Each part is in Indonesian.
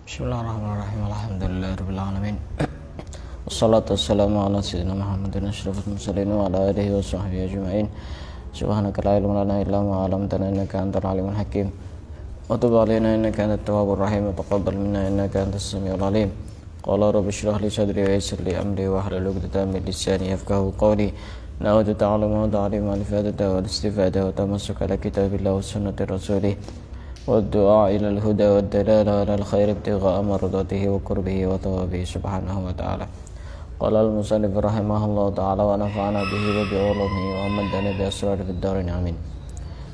Bismillahirrahmanirrahim. Alhamdulillahirabbil alamin. Wassalatu wassalamu ala sayyidina Muhammadin asyrafil mursalin wa ala alihi wa sahbihi ajma'in. Subhanaka la ilma lana illa ma 'allamtana innaka antal alimul hakim. Wa tub 'alaina innaka antat tawwabur rahim wa taqabbal minna innaka antas samiul alim. Qala rabbi shrah li sadri wa yassir li amri wa hlul 'uqdatam min lisani yafqahu qawli. Na'udzu ta'alluma wa ta'lima al-ifadata wal istifada wa tamassuka ala kitabillah wa sunnati rasulih. والدعاء إلى الهدى والدلالة على الخير ابتغاء مرضاته وقربه وثوابه سبحانه وتعالى. قال المصنف رحمه الله تعالى ونفعنا به وبعلومه وأمدنا بأسرار في الدارين آمين.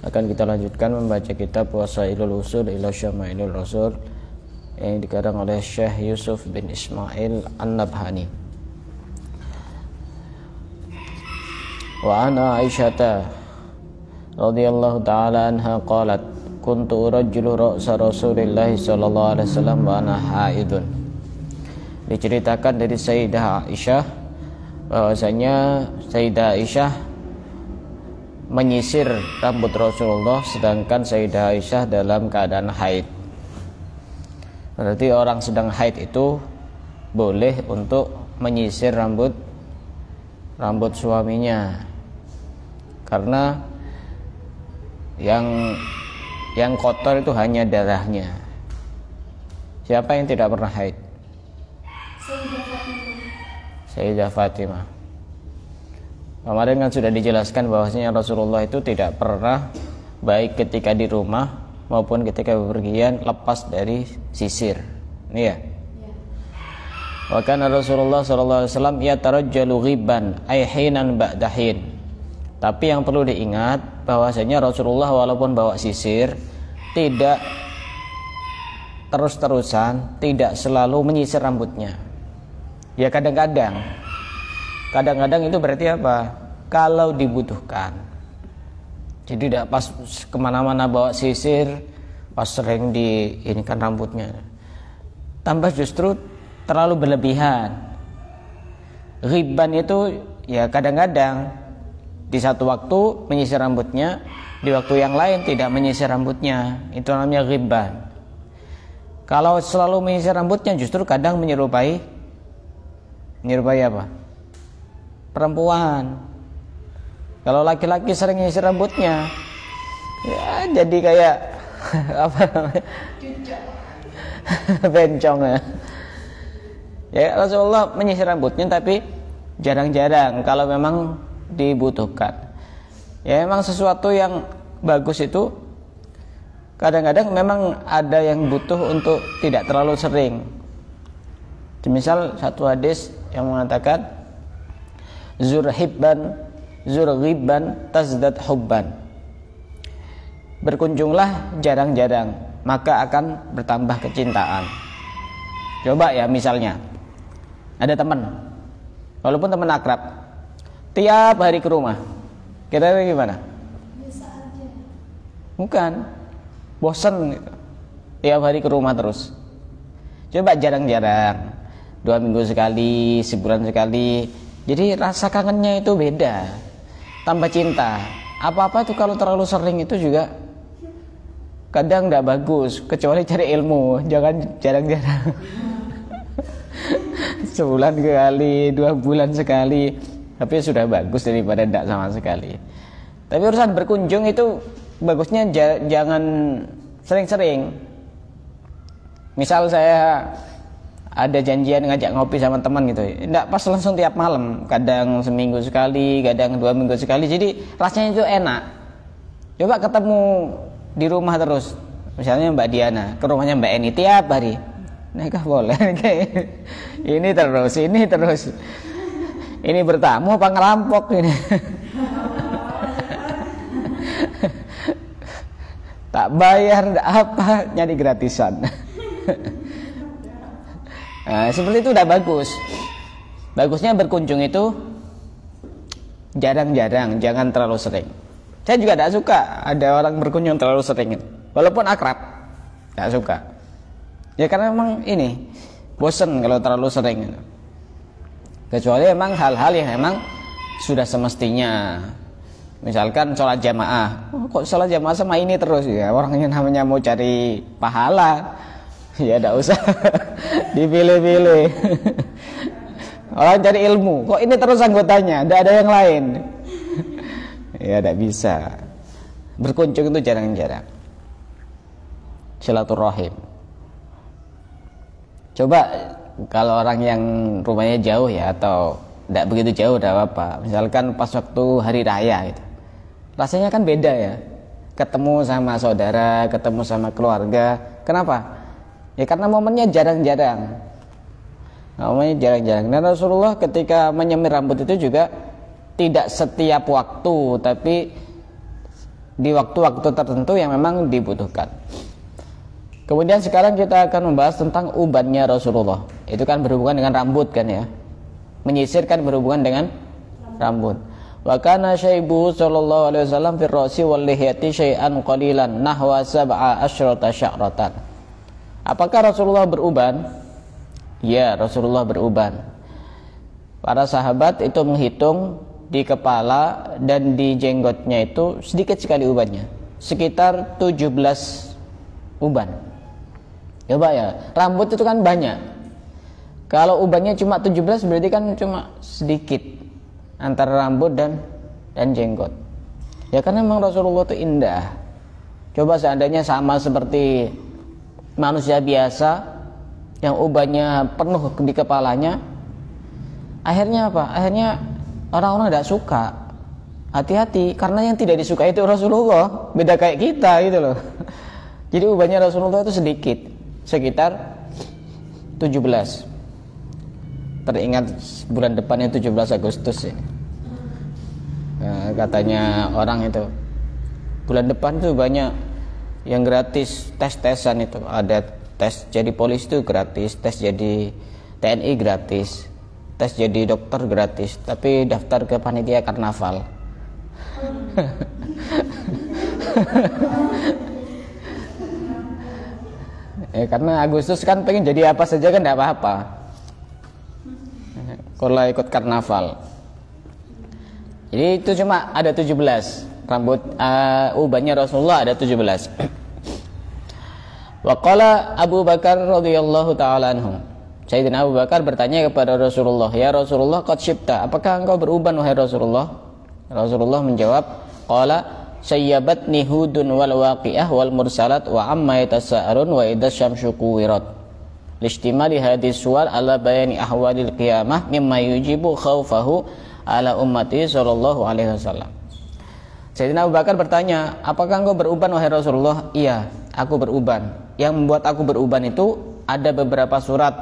Akan kita lanjutkan membaca kitab Wasailul Usul ila Syama'ilul Rasul yang dikarang oleh Syekh Yusuf bin Ismail An-Nabhani. Wa ana Aisyata radhiyallahu ta'ala anha qalat kuntu urajjilu ra'sa Rasulillah sallallahu alaihi wasallam wa ana haidun. Diceritakan dari Sayyidah Aisyah bahwasanya Sayyidah Aisyah menyisir rambut Rasulullah sedangkan Sayyidah Aisyah dalam keadaan haid. Berarti orang sedang haid itu boleh untuk menyisir rambut suaminya. Karena yang kotor itu hanya darahnya. Siapa yang tidak pernah haid? Sayyidah Fatimah. Kemarin kan sudah dijelaskan bahwasanya Rasulullah itu tidak pernah baik ketika di rumah maupun ketika bepergian lepas dari sisir. Iya. Wa kana Rasulullah sallallahu alaihi wasallam yatarajjalu ghibban ay hinan ba'da hin. Tapi yang perlu diingat bahwasanya Rasulullah walaupun bawa sisir tidak terus-terusan, tidak selalu menyisir rambutnya. Ya kadang-kadang itu berarti apa? Kalau dibutuhkan. Jadi tidak pas kemana-mana bawa sisir, pas sering diinikan rambutnya. Tambah justru terlalu berlebihan. Ghibban itu ya kadang-kadang di satu waktu menyisir rambutnya, di waktu yang lain tidak menyisir rambutnya. Itu namanya ghibban. Kalau selalu menyisir rambutnya justru kadang menyerupai apa? Perempuan. Kalau laki-laki sering menyisir rambutnya, ya jadi kayak apa namanya? Bencong ya. Ya Rasulullah menyisir rambutnya tapi jarang-jarang kalau memang dibutuhkan. Ya memang sesuatu yang bagus itu kadang-kadang memang ada yang butuh untuk tidak terlalu sering. Misal satu hadis yang mengatakan zur ghibban tazdad hubban. Berkunjunglah jarang-jarang maka akan bertambah kecintaan. Coba ya misalnya ada teman, walaupun teman akrab, tiap hari ke rumah, kira-kira gimana? Biasa aja. Bukan, bosan gitu. Tiap hari ke rumah terus. Coba jarang-jarang, 2 minggu sekali, sebulan sekali. Jadi rasa kangennya itu beda. Tambah cinta. Apa-apa itu kalau terlalu sering itu juga kadang nggak bagus. Kecuali cari ilmu, jangan jarang-jarang. Sebulan sekali, 2 bulan sekali. Tapi sudah bagus daripada tidak sama sekali. Tapi urusan berkunjung itu bagusnya jangan sering-sering. Misal saya ada janjian ngajak ngopi sama teman gitu, tidak pas langsung tiap malam, kadang seminggu sekali, kadang 2 minggu sekali. Jadi rasanya itu enak. Coba ketemu di rumah terus, misalnya Mbak Diana ke rumahnya Mbak Eni tiap hari, nikah boleh. Ini terus. Ini bertamu apa ngerampok ini? Tak bayar, tak apa, nyari gratisan. Nah, seperti itu udah bagus. Bagusnya berkunjung itu jarang-jarang, jangan terlalu sering. Saya juga tidak suka ada orang berkunjung terlalu sering, walaupun akrab, tidak suka. Ya karena memang ini bosen kalau terlalu sering. Kecuali memang hal-hal yang memang sudah semestinya. Misalkan sholat jamaah, kok sholat jamaah sama ini terus ya, orangnya namanya mau cari pahala, Ya tidak usah dipilih-pilih. Orang cari ilmu, kok ini terus anggotanya, tidak ada yang lain. Ya tidak bisa. Berkunjung itu jarang-jarang. Silaturahim. Coba kalau orang yang rumahnya jauh ya, atau tidak begitu jauh, tidak apa-apa. Misalkan pas waktu hari raya gitu, rasanya kan beda ya, ketemu sama saudara, ketemu sama keluarga. Kenapa? Ya karena momennya jarang-jarang. Momennya jarang-jarang. Dan Rasulullah ketika menyemir rambut itu juga tidak setiap waktu, tapi di waktu-waktu tertentu yang memang dibutuhkan. Kemudian sekarang kita akan membahas tentang ubannya Rasulullah. Itu kan berhubungan dengan rambut kan ya. Menyisir kan berhubungan dengan rambut. Wa kana syaibu sallallahu alaihi wasallam fi ra'si wal lihyati syai'an qalilan nahwa sab'a asyrata sya'ratan. Apakah Rasulullah beruban? Ya, Rasulullah beruban. Para sahabat itu menghitung di kepala dan di jenggotnya itu sedikit sekali ubannya, sekitar 17 uban. Coba ya, rambut itu kan banyak. Kalau ubannya cuma 17 berarti kan cuma sedikit antara rambut dan jenggot. Ya karena memang Rasulullah itu indah. Coba seandainya sama seperti manusia biasa yang ubannya penuh di kepalanya, akhirnya apa? Akhirnya orang-orang tidak suka. Hati-hati, karena yang tidak disuka itu Rasulullah, beda kayak kita gitu loh. Jadi ubannya Rasulullah itu sedikit, sekitar 17. Teringat bulan depannya 17 Agustus ya. Nah, katanya orang itu bulan depan tuh banyak yang gratis, tes-tesan itu. Ada tes jadi polisi itu gratis, tes jadi TNI gratis, tes jadi dokter gratis, tapi daftar ke panitia karnaval. Ya karena Agustus kan pengen jadi apa saja kan tidak apa-apa. Kalau ikut karnaval. Jadi itu cuma ada 17 rambut ubannya Rasulullah ada 17. Wa qala Abu Bakar radhiyallahu taala anhu. Sayyidina Abu Bakar bertanya kepada Rasulullah, "Ya Rasulullah, qad syibta, apakah engkau beruban wahai Rasulullah?" Rasulullah menjawab, "Qala sayyabatni hudun wal waqi'ah wal mursalat wa amma yatasa'arun wa idza syamsu kuwirat." Listimali hadis suwal ala bayani ahwadil qiyamah mimma yujibu khawfahu ala ummati sallallahu alaihi wasallam. Sayyidina Abu Bakar bertanya, "Apakah engkau beruban wahai Rasulullah?" "Iya, aku beruban." Yang membuat aku beruban itu ada beberapa surat.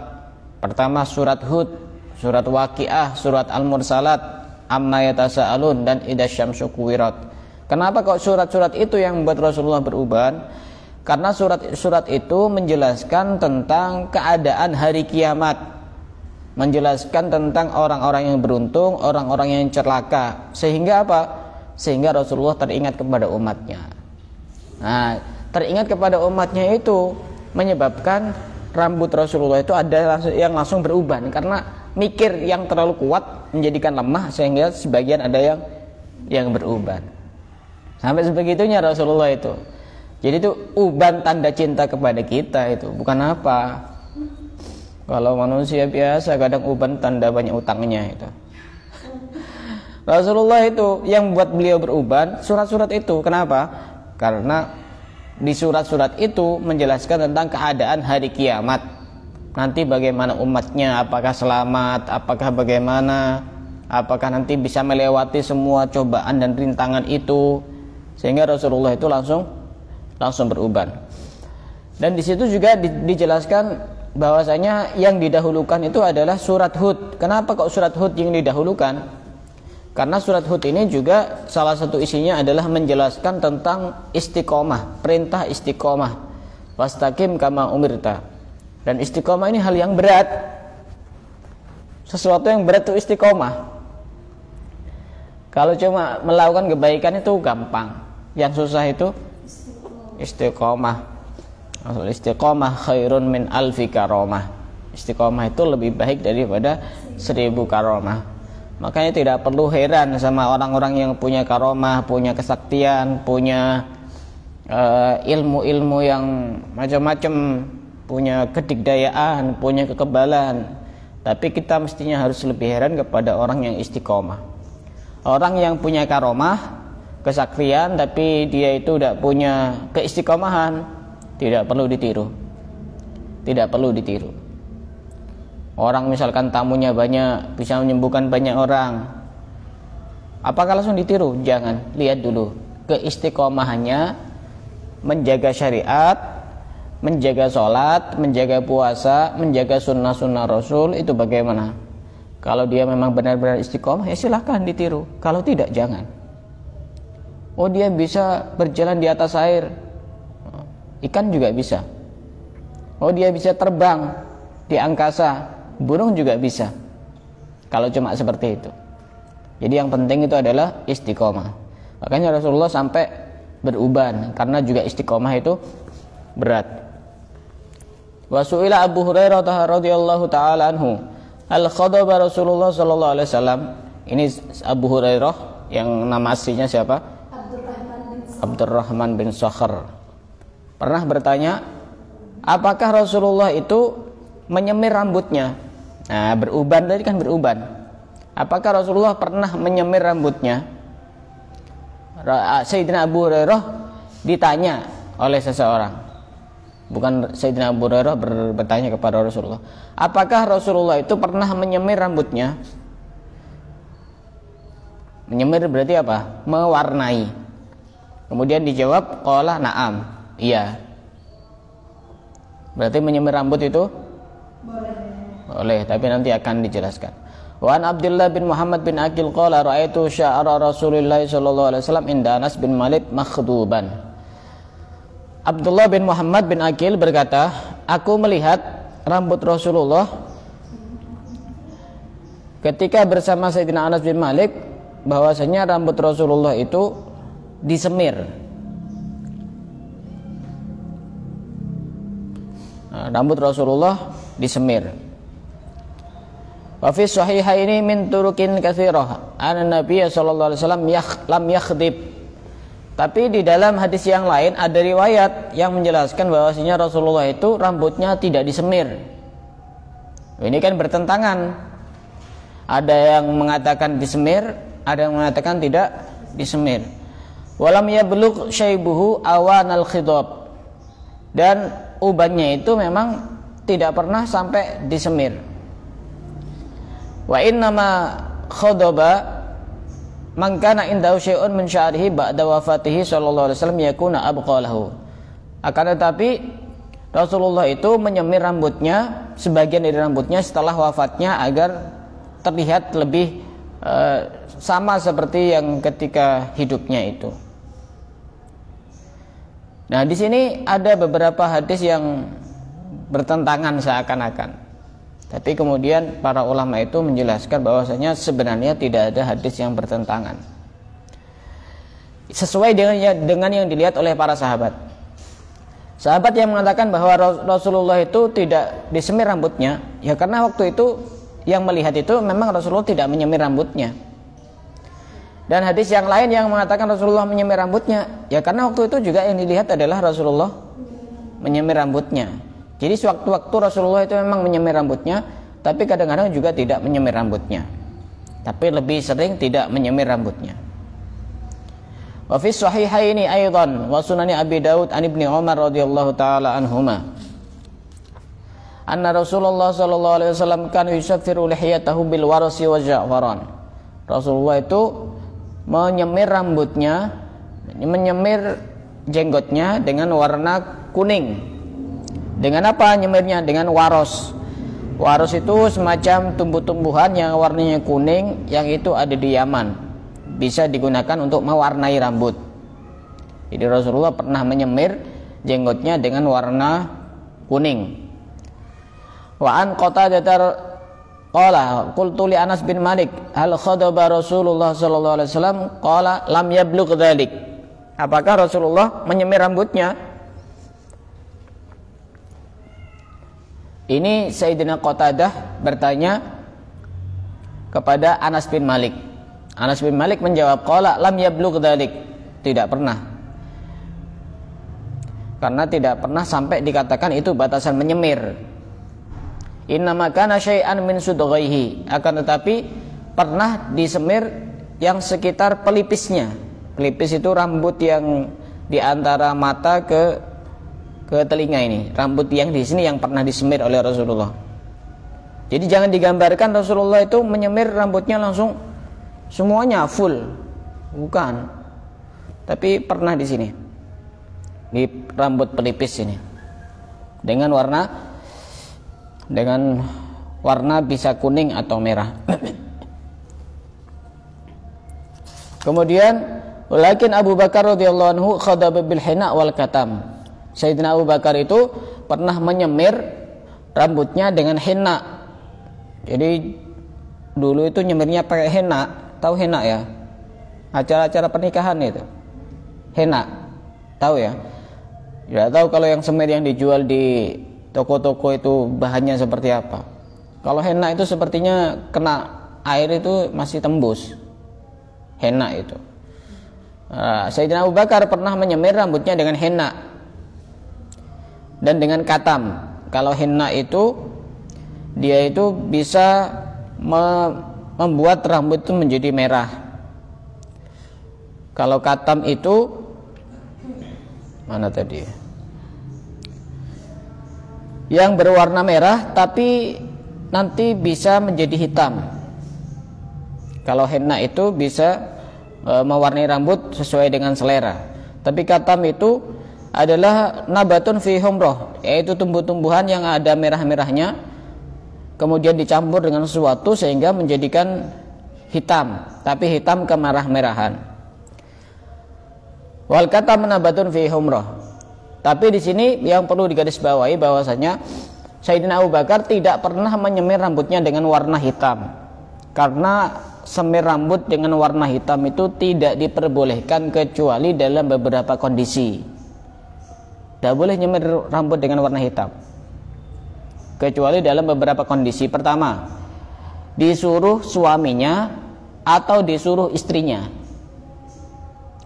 Pertama surat Hud, surat Waqiah, surat Al-Mursalat, Amma Yatasa'alun, dan Idza Syamsu Kuwirat. Kenapa kok surat-surat itu yang membuat Rasulullah beruban? Karena surat-surat itu menjelaskan tentang keadaan hari kiamat, menjelaskan tentang orang-orang yang beruntung, orang-orang yang celaka. Sehingga apa? Sehingga Rasulullah teringat kepada umatnya. Nah, teringat kepada umatnya itu menyebabkan rambut Rasulullah itu ada yang langsung beruban, karena mikir yang terlalu kuat menjadikan lemah, sehingga sebagian ada yang beruban. Sampai sebegitunya Rasulullah itu. Jadi itu uban tanda cinta kepada kita itu, bukan apa. Kalau manusia biasa kadang uban tanda banyak utangnya itu. Rasulullah itu yang buat beliau beruban surat-surat itu. Kenapa? Karena di surat-surat itu menjelaskan tentang keadaan hari kiamat. Nanti bagaimana umatnya, apakah selamat, apakah bagaimana, apakah nanti bisa melewati semua cobaan dan rintangan itu. Sehingga Rasulullah itu langsung beruban. Dan di situ juga dijelaskan bahwasanya yang didahulukan itu adalah surat Hud. Kenapa kok surat Hud yang didahulukan? Karena surat Hud ini juga salah satu isinya adalah menjelaskan tentang istiqomah, perintah istiqomah. Wastaqim kama umirta. Dan istiqomah ini hal yang berat. Sesuatu yang berat itu istiqomah. Kalau cuma melakukan kebaikan itu gampang. Yang susah itu istiqomah. Istiqomah khairun min alfi karomah. Istiqomah itu lebih baik daripada 1000 karomah. Makanya tidak perlu heran sama orang-orang yang punya karomah, punya kesaktian, punya ilmu-ilmu yang macam-macam, punya kedigdayaan, punya kekebalan. Tapi kita mestinya harus lebih heran kepada orang yang istiqomah. Orang yang punya karomah, kesaktian, tapi dia itu tidak punya keistiqomahan, tidak perlu ditiru. Tidak perlu ditiru. Orang misalkan tamunya banyak, bisa menyembuhkan banyak orang, apakah langsung ditiru? Jangan. Lihat dulu keistiqomahannya, menjaga syariat, menjaga sholat, menjaga puasa, menjaga sunnah-sunnah Rasul, itu bagaimana. Kalau dia memang benar-benar istiqomah, ya silahkan ditiru. Kalau tidak, jangan. Oh, dia bisa berjalan di atas air, ikan juga bisa. Oh, dia bisa terbang di angkasa, burung juga bisa. Kalau cuma seperti itu. Jadi yang penting itu adalah istiqomah. Makanya Rasulullah sampai beruban, karena juga istiqomah itu berat. Wa su'ila Abu Hurairah radhiyallahu taala anhu, al khadaba Rasulullah sallallahu alaihi wasallam. Ini Abu Hurairah yang nama aslinya siapa? Abdurrahman bin Sakhar. Pernah bertanya, apakah Rasulullah itu menyemir rambutnya? Nah, beruban tadi kan beruban. Apakah Rasulullah pernah menyemir rambutnya? Sayyidina Abu Hurairah ditanya oleh seseorang. Bukan Sayyidina Abu Hurairah bertanya kepada Rasulullah, apakah Rasulullah itu pernah menyemir rambutnya? Menyemir berarti apa? Mewarnai. Kemudian dijawab, qala na'am. Iya. Berarti menyemir rambut itu boleh, tapi nanti akan dijelaskan. Wa an Abdullah bin Muhammad bin Aqil qala ra'aitu sya'ra Rasulillah sallallahu alaihi wasallam inda Anas bin Malik makhduban. Abdullah bin Muhammad bin Aqil berkata, aku melihat rambut Rasulullah ketika bersama Sayyidina Anas bin Malik, bahwasanya rambut Rasulullah itu disemir. Rambut Rasulullah disemir. Wa fi sahihaini min turukin katsirah anna Nabiy sallallahu alaihi wasallam lam yakhdib. Tapi di dalam hadis yang lain ada riwayat yang menjelaskan bahwasanya Rasulullah itu rambutnya tidak disemir. Ini kan bertentangan. Ada yang mengatakan disemir, ada yang mengatakan tidak disemir. Walam yablugh syaibuhu awanal khidab. Dan ubannya itu memang tidak pernah sampai disemir. Wa innama khadaba man kana indahu syai'un min sya'rihi ba'da wafatihi sallallahu alaihi wasallam yakuna abqalahu. Akan tetapi Rasulullah itu menyemir rambutnya, sebagian dari rambutnya setelah wafatnya, agar terlihat lebih sama seperti yang ketika hidupnya itu. Nah, di sini ada beberapa hadis yang bertentangan seakan-akan. Tapi kemudian para ulama itu menjelaskan bahwasanya sebenarnya tidak ada hadis yang bertentangan. Sesuai dengan yang dilihat oleh para sahabat. Sahabat yang mengatakan bahwa Rasulullah itu tidak disemir rambutnya, ya karena waktu itu yang melihat itu memang Rasulullah tidak menyemir rambutnya. Dan hadis yang lain yang mengatakan Rasulullah menyemir rambutnya, ya karena waktu itu juga yang dilihat adalah Rasulullah menyemir rambutnya. Jadi sewaktu-waktu Rasulullah itu memang menyemir rambutnya, tapi kadang-kadang juga tidak menyemir rambutnya. Tapi lebih sering tidak menyemir rambutnya. Wa fi sahihaini aidan wa sunani Abi Daud an Ibnu Umar radhiyallahu taala anhuma. Anna Rasulullah sallallahu alaihi wasallam kana yusaffiru lihiyatahu bil warasi wa ja'faran. Rasulullah itu menyemir rambutnya, menyemir jenggotnya dengan warna kuning. Dengan apa nyemirnya? Dengan waros. Waros itu semacam tumbuh-tumbuhan yang warnanya kuning, yang itu ada di Yaman. Bisa digunakan untuk mewarnai rambut. Jadi Rasulullah pernah menyemir jenggotnya dengan warna kuning. Wa an Qatadah qala qultu li Anas bin Malik hal khadaba Rasulullah sallallahu alaihi wasallam qala lam yablugh dzalik. Apakah Rasulullah menyemir rambutnya? Ini Sayyidina Qatadah bertanya kepada Anas bin Malik. Anas bin Malik menjawab, qala lam yablugh dzalik, tidak pernah. karena tidak pernah sampai dikatakan itu batasan menyemir. Innama kana syai'an min sudghaihi, akan tetapi pernah disemir yang sekitar pelipisnya. Pelipis itu rambut yang di antara mata ke telinga ini, rambut yang di sini yang pernah disemir oleh Rasulullah. Jadi jangan digambarkan Rasulullah itu menyemir rambutnya langsung semuanya full, bukan. Tapi pernah di sini, di rambut pelipis ini, dengan warna bisa kuning atau merah. Kemudian, walakin Abu Bakar radhiyallahu anhu khadaba bil hina wal katam. Sayyidina Abu Bakar itu pernah menyemir rambutnya dengan henna. Jadi dulu itu nyemirnya pakai henna, tahu henna ya? Acara-acara pernikahan itu. Henna. Tahu ya? Ya tahu kalau yang semir yang dijual di toko-toko itu bahannya seperti apa. Kalau henna itu sepertinya kena air itu masih tembus. Henna itu. Sayyidina Abu Bakar pernah menyemir rambutnya dengan henna dan dengan katam. Kalau henna itu dia itu bisa membuat rambut itu menjadi merah. Kalau katam itu mana tadi? Yang berwarna merah tapi nanti bisa menjadi hitam. Kalau henna itu bisa mewarnai rambut sesuai dengan selera. Tapi katam itu adalah nabatun fi humrah, yaitu tumbuh-tumbuhan yang ada merah-merahnya, kemudian dicampur dengan sesuatu sehingga menjadikan hitam, tapi hitam kemerah-merahan. Wal katam nabatun fi humrah. Tapi di sini yang perlu digarisbawahi bahwasanya Sayyidina Abu Bakar tidak pernah menyemir rambutnya dengan warna hitam, karena semir rambut dengan warna hitam itu tidak diperbolehkan kecuali dalam beberapa kondisi. Tidak boleh nyemir rambut dengan warna hitam kecuali dalam beberapa kondisi. Pertama, disuruh suaminya atau disuruh istrinya.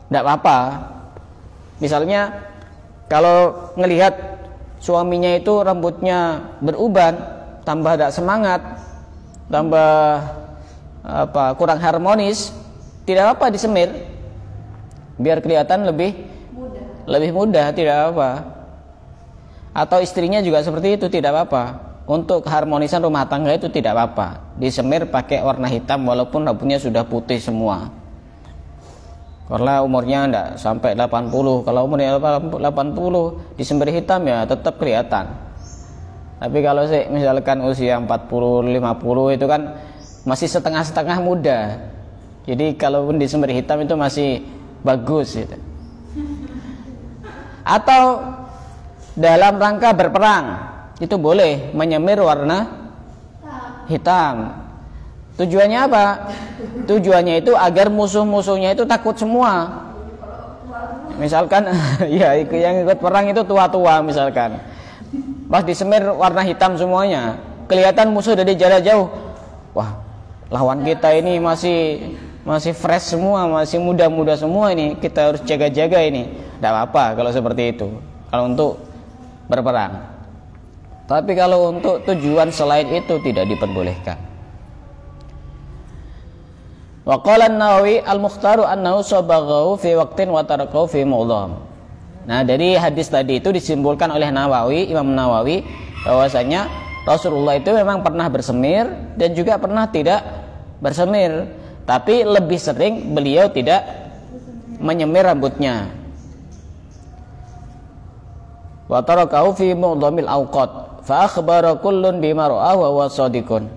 Tidak apa-apa. Misalnya kalau ngelihat suaminya itu rambutnya beruban, tambah tidak semangat, tambah kurang harmonis, tidak apa disemir biar kelihatan lebih mudah, tidak apa. Atau istrinya juga seperti itu, tidak apa. Untuk keharmonisan rumah tangga itu tidak apa, disemir pakai warna hitam walaupun rambutnya sudah putih semua, karena umurnya tidak sampai 80. Kalau umurnya 80 disemir hitam ya tetap kelihatan. Tapi kalau misalkan usia 40, 50 itu kan masih setengah-setengah muda. Jadi kalaupun disemir hitam itu masih bagus gitu. Atau dalam rangka berperang itu boleh menyemir warna hitam. Tujuannya apa? Tujuannya itu agar musuh-musuhnya itu takut semua. Misalkan ya yang ikut perang itu tua-tua misalkan. Pas disemir warna hitam semuanya, kelihatan musuh dari jarak jauh. Wah, lawan kita ini masih fresh semua, masih muda-muda semua ini, kita harus jaga-jaga ini. Tidak apa-apa kalau seperti itu, kalau untuk berperang. Tapi kalau untuk tujuan selain itu tidak diperbolehkan. Wa qala an-Nawawi al-mukhtaru annahu sabaghahu fi waqtin wa tarakahu fi mawdham. Nah, dari hadis tadi itu disimpulkan oleh Imam Nawawi bahwasanya Rasulullah itu memang pernah bersemir dan juga pernah tidak bersemir, tapi lebih sering beliau tidak menyemir rambutnya. Wa tarakahu fi mu'dhamil awqat fa akhbara kullun bima ra'ahu wa huwa shadiqun.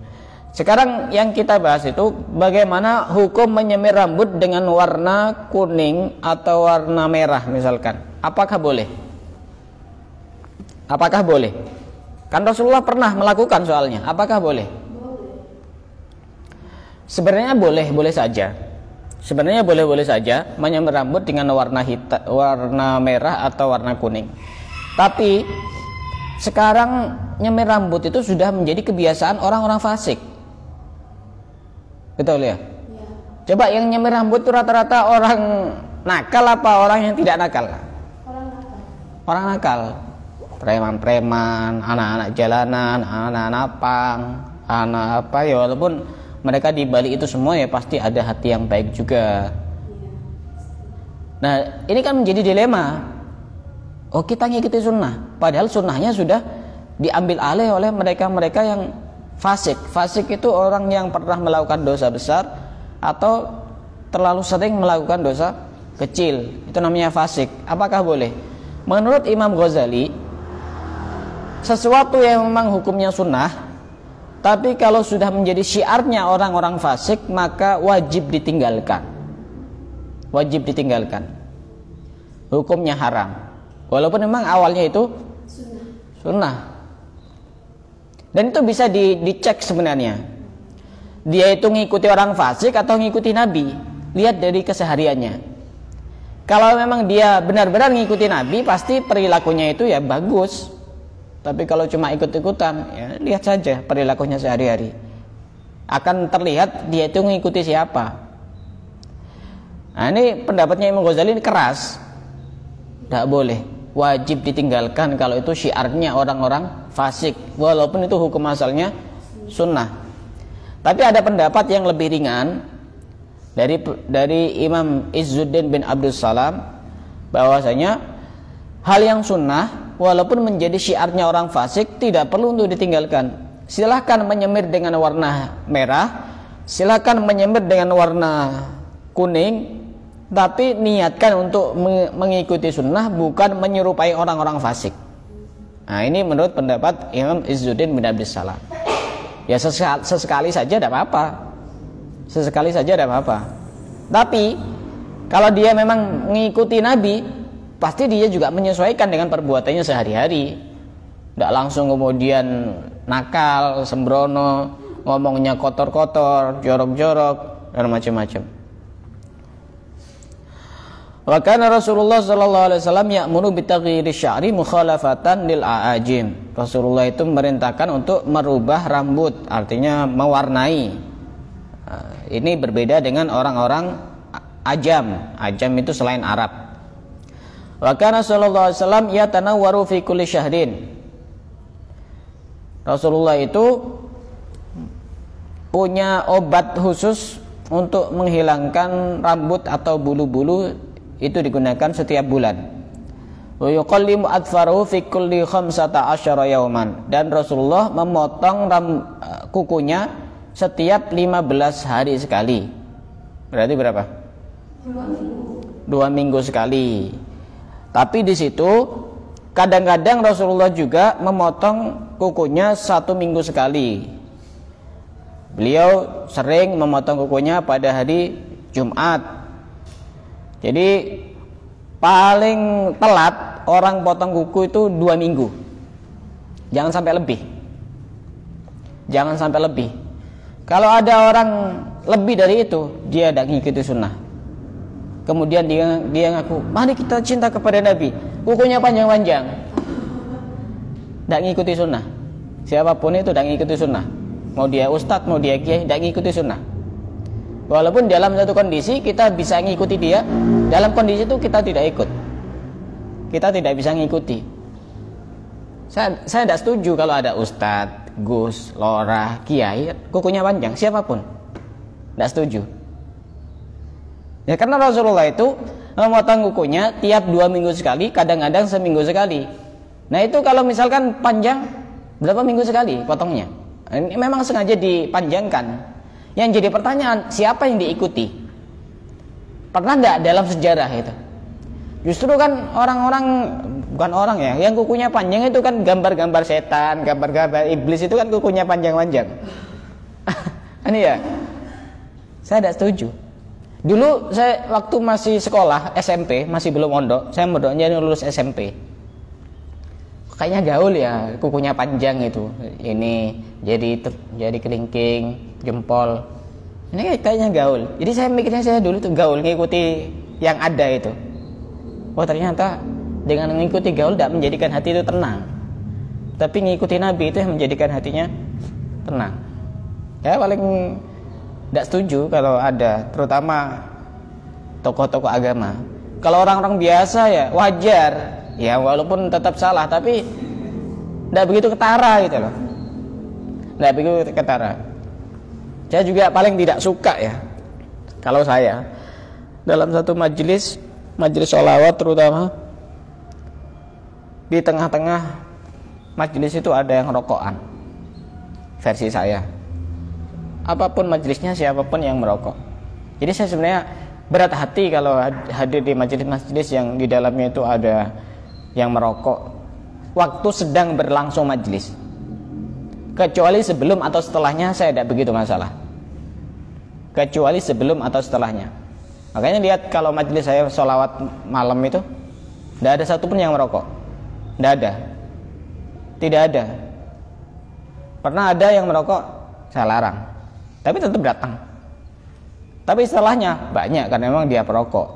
Sekarang yang kita bahas itu bagaimana hukum menyemir rambut dengan warna kuning atau warna merah misalkan. Apakah boleh? Apakah boleh? Kan Rasulullah pernah melakukan soalnya. Apakah boleh? Sebenarnya boleh saja. Sebenarnya boleh saja menyemir rambut dengan warna hitam, warna merah atau warna kuning. Tapi sekarang nyemir rambut itu sudah menjadi kebiasaan orang-orang fasik. Betul ya? Coba yang nyemir rambut itu rata-rata orang nakal apa orang yang tidak nakal? orang nakal, preman-preman, anak-anak jalanan, anak-anak pang, anak apa ya, walaupun mereka di balik itu semua ya pasti ada hati yang baik juga. Nah ini kan menjadi dilema. Oh kita ngikuti sunnah, padahal sunnahnya sudah diambil alih oleh mereka-mereka yang fasik. Fasik itu orang yang pernah melakukan dosa besar atau terlalu sering melakukan dosa kecil, itu namanya fasik. Apakah boleh? Menurut Imam Ghazali, sesuatu yang memang hukumnya sunnah, tapi kalau sudah menjadi syiarnya orang-orang fasik, maka wajib ditinggalkan. Wajib ditinggalkan. Hukumnya haram. Walaupun memang awalnya itu sunnah. Dan itu bisa dicek sebenarnya. Dia itu ngikuti orang fasik atau ngikuti Nabi. Lihat dari kesehariannya. Kalau memang dia benar-benar ngikuti Nabi, pasti perilakunya itu ya bagus. Tapi kalau cuma ikut-ikutan, ya lihat saja perilakunya sehari-hari. Akan terlihat dia itu ngikuti siapa. Nah ini pendapatnya Imam Ghazali ini keras. Tidak boleh. Wajib ditinggalkan kalau itu syiarnya orang-orang fasik, walaupun itu hukum asalnya sunnah. Tapi ada pendapat yang lebih ringan dari Imam Izzuddin bin Abdul Salam, bahwasanya hal yang sunnah walaupun menjadi syiarnya orang fasik tidak perlu untuk ditinggalkan. Silahkan menyemir dengan warna merah, silahkan menyemir dengan warna kuning, tapi niatkan untuk mengikuti sunnah, bukan menyerupai orang-orang fasik. Nah ini menurut pendapat Imam Izzuddin bin Abdus Salam. Ya sesekali saja tidak apa-apa. Sesekali saja tidak apa-apa. Tapi kalau dia memang mengikuti Nabi, pasti dia juga menyesuaikan dengan perbuatannya sehari-hari. Tidak langsung kemudian nakal, sembrono, ngomongnya kotor-kotor, jorok-jorok, dan macam-macam. Wa kana Rasulullah sallallahu alaihi wasallam ya'muru bi taghyiri sya'ri mukhalafatan lil a'ajim. Rasulullah itu memerintahkan untuk merubah rambut, artinya mewarnai. Ini berbeda dengan orang-orang ajam. Ajam itu selain Arab. Wa kana sallallahu alaihi wasallam yatanawwaru fi kulli syahrin. Rasulullah itu punya obat khusus untuk menghilangkan rambut atau bulu-bulu, itu digunakan setiap bulan. Wa yuqallimu adfarahu fi kulli 15 yauman, dan Rasulullah memotong kukunya setiap 15 hari sekali. Berarti berapa? 2 minggu sekali. Tapi di situ kadang-kadang Rasulullah juga memotong kukunya 1 minggu sekali. Beliau sering memotong kukunya pada hari Jumat. Jadi paling telat orang potong kuku itu 2 minggu. Jangan sampai lebih. Jangan sampai lebih. Kalau ada orang lebih dari itu, dia tidak ngikuti sunnah. Kemudian dia ngaku, mari kita cinta kepada Nabi, kukunya panjang-panjang. Tidak ngikuti sunnah. Siapapun itu tidak ngikuti sunnah. Mau dia ustadz, mau dia kiai, tidak ngikuti sunnah. Walaupun dalam satu kondisi kita bisa ngikuti dia, dalam kondisi itu kita tidak ikut. Kita tidak bisa ngikuti. Saya tidak setuju kalau ada ustadz, gus, lorah, kiai, kukunya panjang, siapapun. Tidak setuju. Ya karena Rasulullah itu memotong kukunya tiap 2 minggu sekali, kadang-kadang seminggu sekali. Nah itu kalau misalkan panjang, berapa minggu sekali potongnya? Ini memang sengaja dipanjangkan. Yang jadi pertanyaan, siapa yang diikuti? Pernah enggak dalam sejarah itu? Justru kan orang-orang, bukan orang ya, yang kukunya panjang itu kan gambar-gambar setan, gambar-gambar iblis, itu kan kukunya panjang-panjang. Ini ya, saya tidak setuju. Dulu saya waktu masih sekolah SMP, masih belum mondok, saya mondoknya lulus SMP. Kayaknya gaul ya, kukunya panjang itu. Ini jadi kelingking, jempol. Ini kayaknya gaul. Jadi saya mikirnya saya dulu tuh gaul, ngikuti yang ada itu. Oh ternyata dengan mengikuti gaul tidak menjadikan hati itu tenang. Tapi ngikuti Nabi itu yang menjadikan hatinya tenang. Ya paling tidak setuju kalau ada, terutama tokoh-tokoh agama. Kalau orang-orang biasa ya wajar. ya walaupun tetap salah tapi tidak begitu ketara gitu loh, tidak begitu ketara. Saya juga paling tidak suka ya kalau saya dalam satu majelis sholawat, terutama di tengah-tengah majelis itu ada yang rokokan. Versi saya, apapun majelisnya, siapapun yang merokok. Jadi saya sebenarnya berat hati kalau hadir di majelis-majelis yang di dalamnya itu ada yang merokok waktu sedang berlangsung majelis. Kecuali sebelum atau setelahnya saya tidak begitu masalah. Kecuali sebelum atau setelahnya. Makanya lihat kalau majelis saya sholawat malam itu tidak ada satupun yang merokok. Tidak ada. Tidak ada. Pernah ada yang merokok, saya larang. Tapi tetap datang. Tapi setelahnya banyak karena memang dia perokok.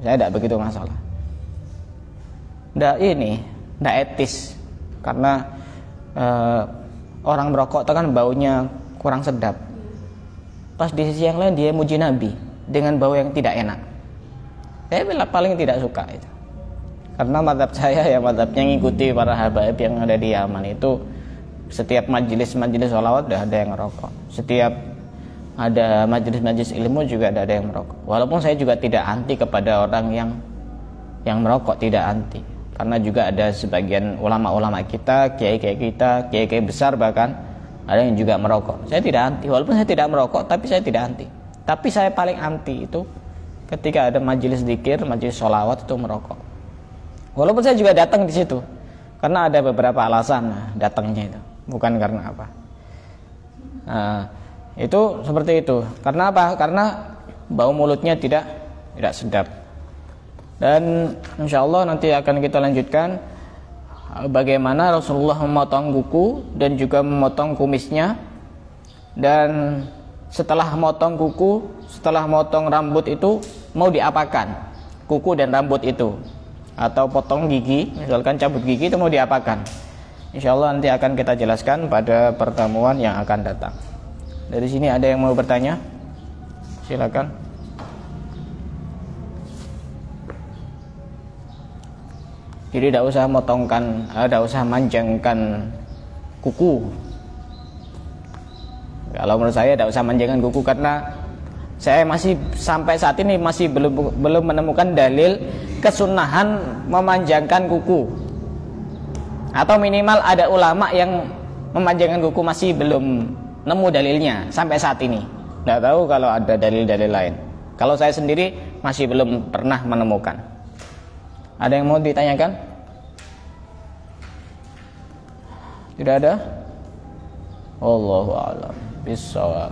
Saya tidak begitu masalah. Tidak etis. Karena orang merokok itu kan baunya kurang sedap. Pas di sisi yang lain dia muji Nabi dengan bau yang tidak enak. Saya paling tidak suka itu. Karena mazhab saya ya mazhabnya ngikuti para habaib yang ada di Yaman itu, setiap majelis sholawat udah ada yang merokok. Setiap ada majelis ilmu juga ada yang merokok. Walaupun saya juga tidak anti kepada orang yang merokok, tidak anti. Karena juga ada sebagian ulama-ulama kita, kiai-kiai besar bahkan ada yang juga merokok. Saya tidak anti, walaupun saya tidak merokok, tapi saya tidak anti. Tapi saya paling anti itu ketika ada majelis zikir, majelis sholawat itu merokok. Walaupun saya juga datang di situ, karena ada beberapa alasan datangnya itu, bukan karena apa. Itu seperti itu. Karena apa? Karena bau mulutnya tidak sedap. Dan insya Allah nanti akan kita lanjutkan bagaimana Rasulullah memotong kuku dan juga memotong kumisnya. Dan setelah memotong kuku, setelah memotong rambut itu mau diapakan kuku dan rambut itu, atau potong gigi, misalkan cabut gigi itu mau diapakan. Insya Allah nanti akan kita jelaskan pada pertemuan yang akan datang. Dari sini ada yang mau bertanya? Silakan. Jadi tidak usah motongkan, tidak usah manjangkan kuku. Kalau menurut saya tidak usah manjangkan kuku, karena saya masih sampai saat ini masih belum menemukan dalil kesunahan memanjangkan kuku. Atau minimal ada ulama yang memanjangkan kuku, masih belum nemu dalilnya sampai saat ini. Tidak tahu kalau ada dalil-dalil lain. Kalau saya sendiri masih belum pernah menemukan. Ada yang mau ditanyakan? Tidak ada? Wallahu a'lam bishawab.